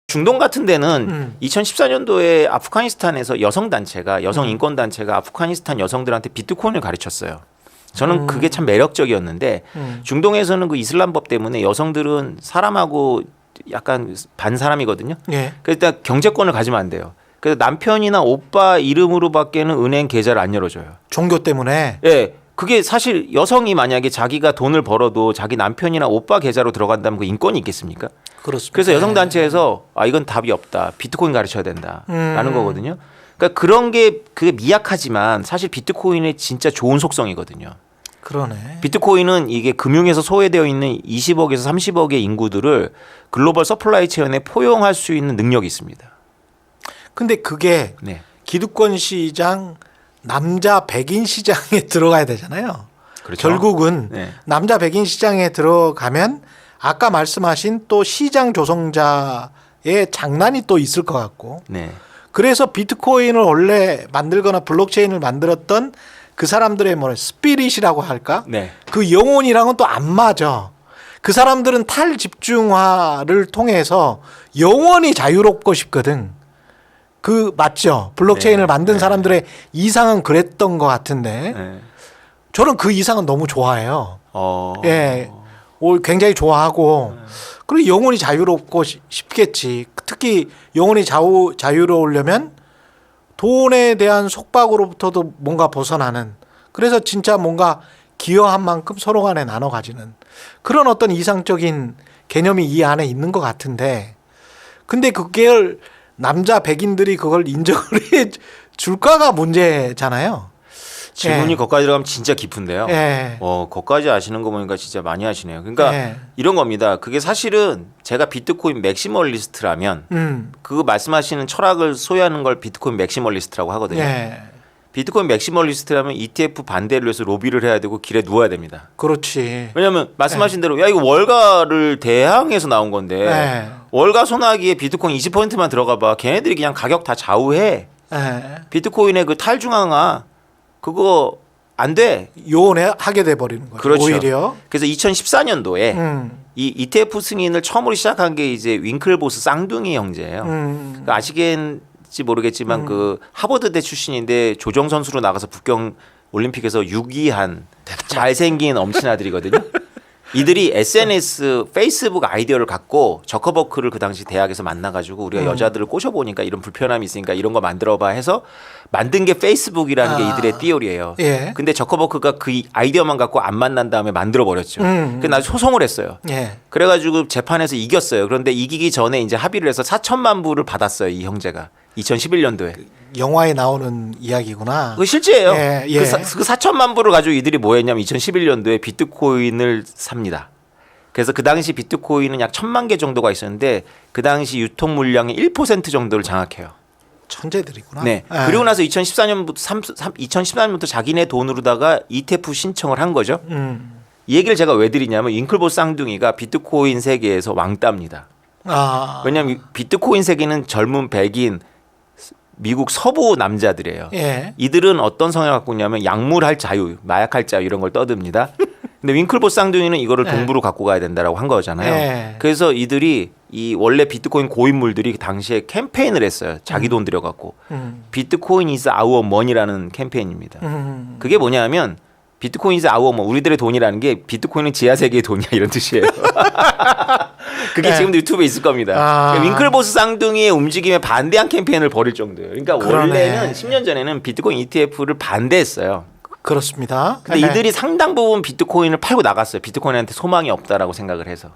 중동 같은 데는 2014년도에 아프가니스탄에서 여성 단체가 여성 인권 단체가 아프가니스탄 여성들한테 비트코인을 가르쳤어요. 저는 그게 참 매력적이었는데 중동에서는 그 이슬람법 때문에 여성들은 사람하고 약간 반 사람이거든요. 예. 그래서 일단 경제권을 가지면 안 돼요. 그래서 남편이나 오빠 이름으로밖에는 은행 계좌를 안 열어줘요. 종교 때문에. 예. 그게 사실 여성이 만약에 자기가 돈을 벌어도 자기 남편이나 오빠 계좌로 들어간다면 그 인권이 있겠습니까? 그렇습니다. 그래서 여성단체에서 이건 답이 없다. 비트코인 가르쳐야 된다라는 거거든요. 그러니까 그런 게 그게 미약하지만 사실 비트코인의 진짜 좋은 속성이거든요. 그러네. 비트코인은 이게 금융에서 소외되어 있는 20억에서 30억의 인구들을 글로벌 서플라이 체인에 포용할 수 있는 능력이 있습니다. 근데 그게 네. 기득권 시장 남자 백인 시장에 들어가야 되잖아요. 그렇죠. 결국은 네. 남자 백인 시장에 들어가면 아까 말씀하신 또 시장 조성자의 장난이 또 있을 것 같고. 네. 그래서 비트코인을 원래 만들거나 블록체인을 만들었던 그 사람들의 스피릿이라고 할까? 네. 그 영혼이랑은 또 안 맞아. 그 사람들은 탈집중화를 통해서 영원히 자유롭고 싶거든. 그 맞죠? 블록체인을 네. 만든 네. 사람들의 이상은 그랬던 것 같은데 네. 저는 그 이상은 너무 좋아해요. 예, 굉장히 좋아하고 그리고 영혼이 자유롭고 싶겠지. 특히 영혼이 자유로우려면 돈에 대한 속박으로부터도 뭔가 벗어나는. 그래서 진짜 뭔가 기여한 만큼 서로 간에 나눠 가지는 그런 어떤 이상적인 개념이 이 안에 있는 것 같은데 근데 그걸 남자 백인들이 그걸 인정을 해 줄까가 문제잖아요. 질문이 예. 거기까지 들어가면 진짜 깊은데요. 예. 거기까지 아시는 거 보니까 진짜 많이 하시네요. 그러니까 예. 이런 겁니다. 그게 사실은 제가 비트코인 맥시멀리스트라면 그 말씀하시는 철학을 소유하는 걸 비트코인 맥시멀리스트라고 하거든요. 예. 비트코인 맥시멀리스트라면 ETF 반대를 위해서 로비를 해야 되고 길에 누워야 됩니다. 그렇지. 왜냐하면 말씀하신 대로 야 이거 월가를 대항해서 나온 건데 예. 월가 소나기에 비트코인 20%만 들어가 봐. 걔네들이 그냥 가격 다 좌우해. 예. 비트코인의 그 탈중앙화 그거 안 돼. 요원하게 돼 버리는 거죠. 그렇죠. 오히려. 그래서 2014년도에 이 ETF 승인을 처음으로 시작한 게 이제 윙클보스 쌍둥이 형제예요. 그 아시겠지 모르겠지만 그 하버드대 출신인데 조정 선수로 나가서 북경 올림픽에서 6위한 잘생긴 엄친아들이거든요. 이들이 SNS, 페이스북 아이디어를 갖고 저커버크를 그 당시 대학에서 만나가지고 우리가 여자들을 꼬셔보니까 이런 불편함이 있으니까 이런 거 만들어봐 해서 만든 게 페이스북이라는 게 이들의 띠오리예요. 예. 근데 저커버크가 그 아이디어만 갖고 안 만난 다음에 만들어버렸죠. 그래서 나중에 소송을 했어요. 예. 그래가지고 재판에서 이겼어요. 그런데 이기기 전에 이제 합의를 해서 4천만 불을 받았어요. 이 형제가. 2011년도에. 영화에 나오는 이야기구나. 그거 실제예요. 예, 예. 그 4천만 불을 가지고 이들이 뭐 했냐면 2011년도에 비트코인을 삽니다. 그래서 그 당시 비트코인은 약 1,000만 개 정도가 있었는데 그 당시 유통 물량의 1% 정도를 장악해요. 천재들이구나. 네. 예. 그리고 나서 2014년부터 자기네 돈으로다가 ETF 신청을 한 거죠. 이 얘기를 제가 왜 드리냐면 윙클보스 쌍둥이가 비트코인 세계에서 왕따입니다. 왜냐하면 비트코인 세계는 젊은 백인 미국 서부 남자들이에요. 예. 이들은 어떤 성향을 갖고 있냐면 약물할 자유, 마약할 자유 이런 걸 떠듭니다. 근데 윙클보스 쌍둥이는 이거를 동부로 갖고 가야 된다라고 한 거잖아요. 예. 그래서 이들이 이 원래 비트코인 고인물들이 당시에 캠페인을 했어요. 자기 돈 들여갖고. 비트코인 is our money라는 캠페인입니다. 그게 뭐냐면 비트코인 is our money, 우리들의 돈이라는 게 비트코인은 지하세계의 돈이야 이런 뜻이에요. 그게 네. 지금도 유튜브에 있을 겁니다. 그러니까 윙클보스 쌍둥이의 움직임에 반대한 캠페인을 벌일 정도예요. 그러니까 그러네. 원래는 10년 전에는 비트코인 ETF를 반대했어요. 그렇습니다. 근데 이들이 상당 부분 비트코인을 팔고 나갔어요. 비트코인한테 소망이 없다라고 생각을 해서.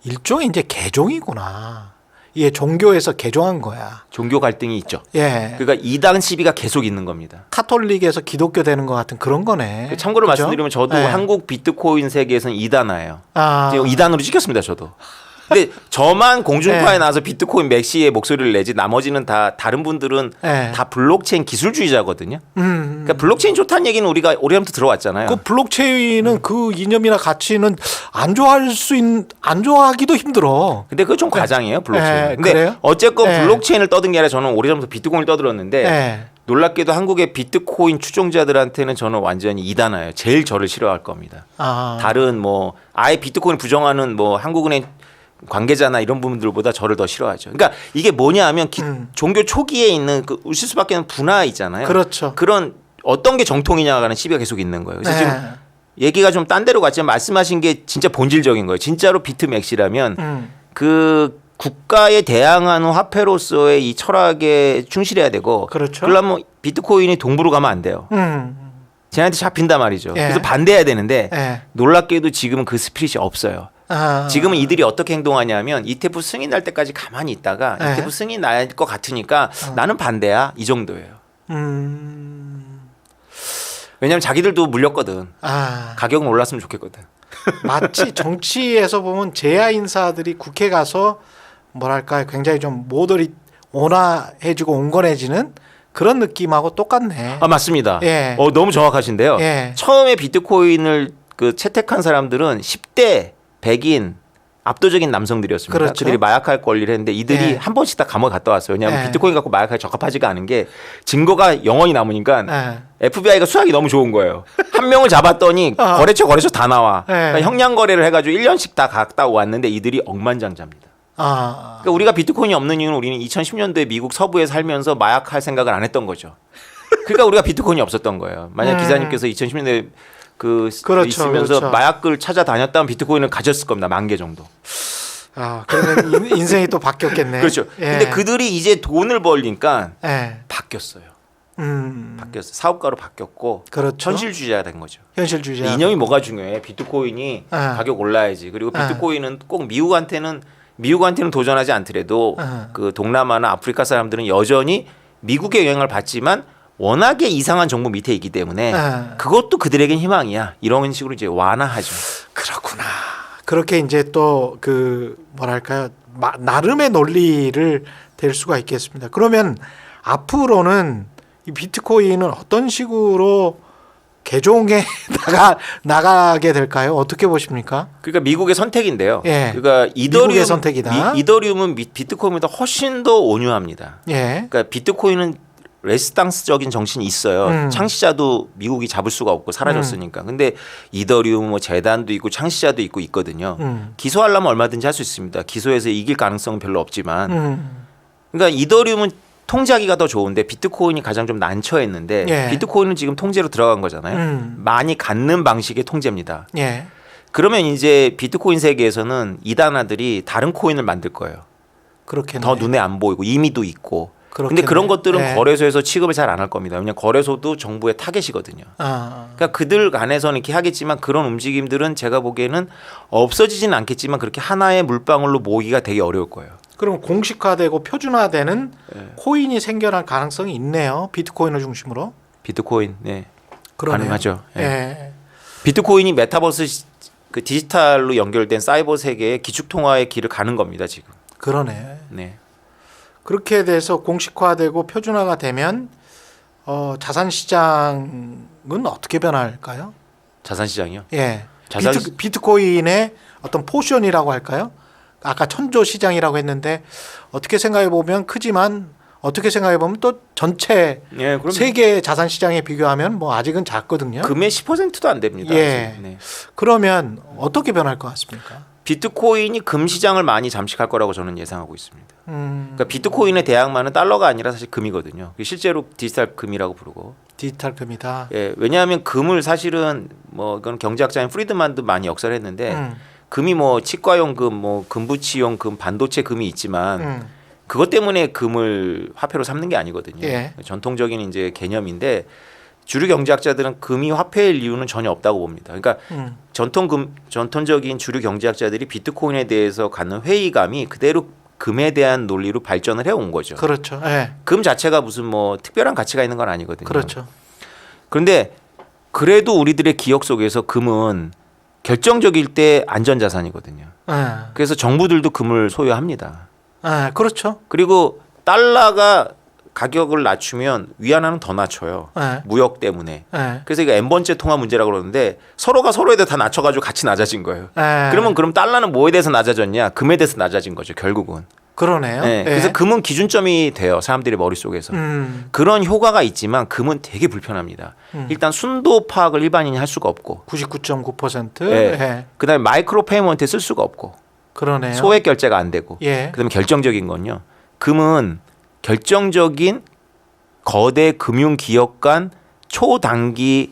일종의 이제 개종이구나. 이게 종교에서 개종한 거야. 종교 갈등이 있죠. 예. 그러니까 이단 시비가 계속 있는 겁니다. 카톨릭에서 기독교 되는 것 같은 그런 거네. 참고로 그죠? 말씀드리면 저도 예. 한국 비트코인 세계에서는 이단화예요. 아. 2단으로 찍혔습니다, 저도. 근데 저만 공중파에 네. 나와서 비트코인 맥시의 목소리를 내지 나머지는 다 다른 분들은 네. 다 블록체인 기술주의자거든요. 그러니까 블록체인 좋다는 얘기는 우리가 오래전부터 들어왔잖아요. 그 블록체인은 그 이념이나 가치는 안 좋아하기도 힘들어. 근데 그거 좀 과장이에요, 블록체인. 네, 근데 그래요? 어쨌건 네. 블록체인을 떠든 게 아니라 저는 오래전부터 비트코인을 떠들었는데 네. 놀랍게도 한국의 비트코인 추종자들한테는 저는 완전히 이단화예요. 제일 저를 싫어할 겁니다. 아. 다른 뭐 아예 비트코인 부정하는 뭐 한국은행 관계자나 이런 분들보다 저를 더 싫어하죠. 그러니까 이게 뭐냐하면 종교 초기에 있는 그 우실 수밖에 없는 분화 있잖아요. 그렇죠. 그런 어떤 게 정통이냐가 하는 시비가 계속 있는 거예요. 그래서 네. 지금 얘기가 좀 딴 데로 갔지만 말씀하신 게 진짜 본질적인 거예요. 진짜로 비트맥시라면 그 국가에 대항하는 화폐로서의 이 철학에 충실해야 되고 그렇죠. 그러려면 비트코인이 동부로 가면 안 돼요. 쟤한테 잡힌단 말이죠. 예. 그래서 반대해야 되는데 예. 놀랍게도 지금은 그 스피릿이 없어요. 아. 지금은 이들이 어떻게 행동하냐면 ETF 승인 날 때까지 가만히 있다가 예. ETF 승인 날 것 같으니까 나는 반대야 이 정도예요. 왜냐하면 자기들도 물렸거든. 아. 가격은 올랐으면 좋겠거든. 마치 정치에서 보면 제야 인사들이 국회 가서 뭐랄까 굉장히 좀 모델이 온화해지고 온건해지는 그런 느낌하고 똑같네. 아 맞습니다. 예. 너무 정확하신데요. 예. 처음에 비트코인을 그 채택한 사람들은 10대 백인 압도적인 남성들이었습니다. 그렇죠. 그들이 마약할 권리를 했는데 이들이 예. 한 번씩 다 감옥에 갔다 왔어요. 왜냐하면 예. 비트코인 갖고 마약하기 적합하지가 않은 게 증거가 영원히 남으니까 예. FBI가 수학이 너무 좋은 거예요. 한 명을 잡았더니 거래처 다 나와. 예. 그러니까 형량 거래를 해가지고 1년씩 다 갔다 왔는데 이들이 억만장자입니다. 아. 그러니까 우리가 비트코인이 없는 이유는 우리는 2010년도에 미국 서부에 살면서 마약할 생각을 안 했던 거죠. 그러니까 우리가 비트코인이 없었던 거예요. 만약 기자님께서 2010년도에 그렇죠, 있으면서 그렇죠. 마약을 찾아다녔다면 비트코인을 가졌을 겁니다. 10,000개 정도. 아, 그러면 인생이 또 바뀌었겠네. 그렇죠. 예. 근데 그들이 이제 돈을 벌니까 예. 바뀌었어요. 음. 바뀌었어요. 사업가로 바뀌었고 그렇죠. 현실주의자가 된 거죠. 현실주의자. 이념이 뭐가 중요해? 비트코인이 가격 올라야지. 그리고 비트코인은 꼭 미국한테는 도전하지 않더라도 그 동남아나 아프리카 사람들은 여전히 미국의 영향을 받지만 워낙에 이상한 정부 밑에 있기 때문에 그것도 그들에겐 희망이야. 이런 식으로 이제 완화하죠. 그렇구나. 그렇게 이제 또 그 뭐랄까요 나름의 논리를 댈 수가 있겠습니다. 그러면 앞으로는 이 비트코인은 어떤 식으로 개종에 나가게 될까요? 어떻게 보십니까? 그러니까 미국의 선택인데요. 예. 그러니까 미국의 선택이다. 이더리움은 비트코인보다 훨씬 더 온유합니다. 예. 그러니까 비트코인은 레스탕스적인 정신이 있어요. 창시자도 미국이 잡을 수가 없고 사라졌으니까. 근데 이더리움 뭐 재단도 있고 창시자도 있고 있거든요. 기소하려면 얼마든지 할 수 있습니다. 기소해서 이길 가능성은 별로 없지만. 그러니까 이더리움은 통제하기가 더 좋은데 비트코인이 가장 좀 난처했는데 예. 비트코인은 지금 통제로 들어간 거잖아요. 많이 갖는 방식의 통제입니다. 예. 그러면 이제 비트코인 세계에서는 이단아들이 다른 코인을 만들 거예요. 그렇겠네. 더 눈에 안 보이고 임의도 있고. 근데 그렇겠네. 그런 것들은 예. 거래소에서 취급을 잘 안 할 겁니다. 왜냐하면 거래소도 정부의 타겟이거든요. 그러니까 그들 간에서는 이렇게 하겠지만 그런 움직임들은 제가 보기에는 없어지지는 않겠지만 그렇게 하나의 물방울로 모으기가 되게 어려울 거예요. 그럼 공식화되고 표준화되는 코인이 생겨날 가능성이 있네요. 비트코인을 중심으로. 비트코인, 네, 그러네요. 가능하죠. 예. 예. 비트코인이 메타버스 그 디지털로 연결된 사이버 세계의 기축 통화의 길을 가는 겁니다. 지금. 그러네. 네. 그렇게 돼서 공식화되고 표준화가 되면 자산 시장은 어떻게 변할까요? 자산 시장이요. 예. 자산 비트코인의 어떤 포션이라고 할까요? 아까 천조 시장이라고 했는데 어떻게 생각해 보면 크지만 어떻게 생각해 보면 또 전체 예, 그럼 세계 자산 시장에 비교하면 뭐 아직은 작거든요. 금의 10%도 안 됩니다. 예. 아직. 네. 그러면 어떻게 변할 것 같습니까? 비트코인이 금 시장을 많이 잠식할 거라고 저는 예상하고 있습니다. 그러니까 비트코인의 대항마는 달러가 아니라 사실 금이거든요. 실제로 디지털 금이라고 부르고. 디지털 금이다. 예, 왜냐하면 금을 사실은 뭐 이건 경제학자인 프리드만도 많이 역사를 했는데 금이 뭐 치과용 금, 뭐 금부치용 금, 반도체 금이 있지만 그것 때문에 금을 화폐로 삼는 게 아니거든요. 예. 전통적인 이제 개념인데 주류 경제학자들은 금이 화폐일 이유는 전혀 없다고 봅니다. 그러니까 전통적인 주류 경제학자들이 비트코인에 대해서 갖는 회의감이 그대로 금에 대한 논리로 발전을 해온 거죠. 그렇죠. 예. 금 자체가 무슨 뭐 특별한 가치가 있는 건 아니거든요. 그렇죠. 그런데 그래도 우리들의 기억 속에서 금은 결정적일 때 안전자산이거든요. 예. 그래서 정부들도 금을 소유합니다. 예. 그렇죠. 그리고 달러가 가격을 낮추면 위안화는 더 낮춰요. 예. 무역 때문에. 예. 그래서 이거 N번째 통화 문제라고 그러는데 서로가 서로에 대해 다 낮춰가지고 같이 낮아진 거예요. 예. 그럼 달러는 뭐에 대해서 낮아졌냐? 금에 대해서 낮아진 거죠. 결국은. 그러네요. 네. 예. 그래서 금은 기준점이 돼요. 사람들의 머릿속에서. 그런 효과가 있지만 금은 되게 불편합니다. 일단 순도 파악을 일반인이 할 수가 없고 99.9%. 네. 예. 그다음에 마이크로 페이먼트에 쓸 수가 없고 그러네요. 소액 결제가 안 되고. 예. 그다음에 결정적인 건요. 금은 결정적인 거대 금융 기업 간 초단기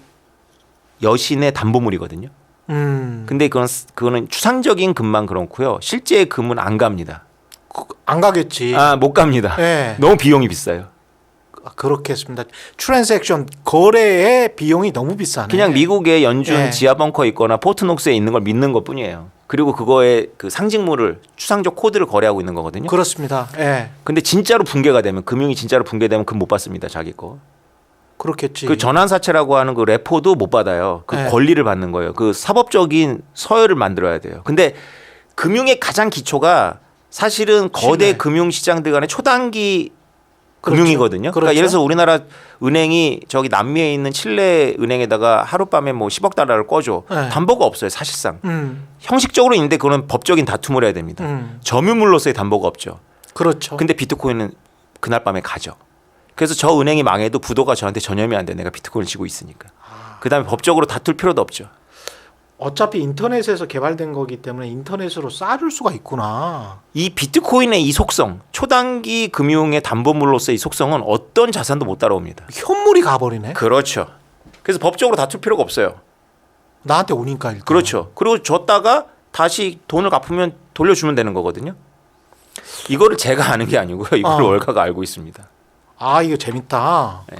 여신의 담보물이거든요. 근데 그거는 추상적인 금만 그렇고요. 실제 금은 안 갑니다. 안 가겠지. 못 갑니다. 예. 너무 비용이 비싸요. 그렇겠습니다. 트랜잭션 거래의 비용이 너무 비싸네. 그냥 미국의 연준 예. 지하 벙커 있거나 포트녹스에 있는 걸 믿는 것뿐이에요. 그리고 그거의 그 상징물을 추상적 코드를 거래하고 있는 거거든요. 그렇습니다. 예. 근데 진짜로 붕괴가 되면 금융이 진짜로 붕괴되면 금 못 받습니다. 자기 거. 그렇겠지. 그 전환사채라고 하는 그 레포도 못 받아요. 그 네. 권리를 받는 거예요. 그 사법적인 서열을 만들어야 돼요. 근데 금융의 가장 기초가 사실은 거대 신뢰. 금융시장들 간의 초단기 그렇죠. 금융이거든요. 그렇죠. 그러니까 예를 들어서 우리나라 은행이 저기 남미에 있는 칠레 은행에다가 하룻밤에 뭐 10억 달러를 꺼줘. 네. 담보가 없어요. 사실상. 음. 형식적으로 있는데 그거는 법적인 다툼을 해야 됩니다. 점유물로서의 담보가 없죠. 그렇죠. 근데 비트코인은 그날 밤에 가죠. 그래서 저 은행이 망해도 부도가 저한테 전염이 안 돼. 내가 비트코인을 쥐고 있으니까. 그다음에 법적으로 다툴 필요도 없죠. 어차피 인터넷에서 개발된 거기 때문에 인터넷으로 쌓아줄 수가 있구나. 이 비트코인의 이 속성, 초단기 금융의 담보물로서의 이 속성은 어떤 자산도 못 따라옵니다. 현물이 가버리네. 그렇죠. 그래서 법적으로 다툴 필요가 없어요. 나한테 오니까 일단. 그렇죠. 그리고 줬다가 다시 돈을 갚으면 돌려주면 되는 거거든요. 이거를 제가 아는 게 아니고요. 이거를 월가가 알고 있습니다. 아 이거 재밌다. 네.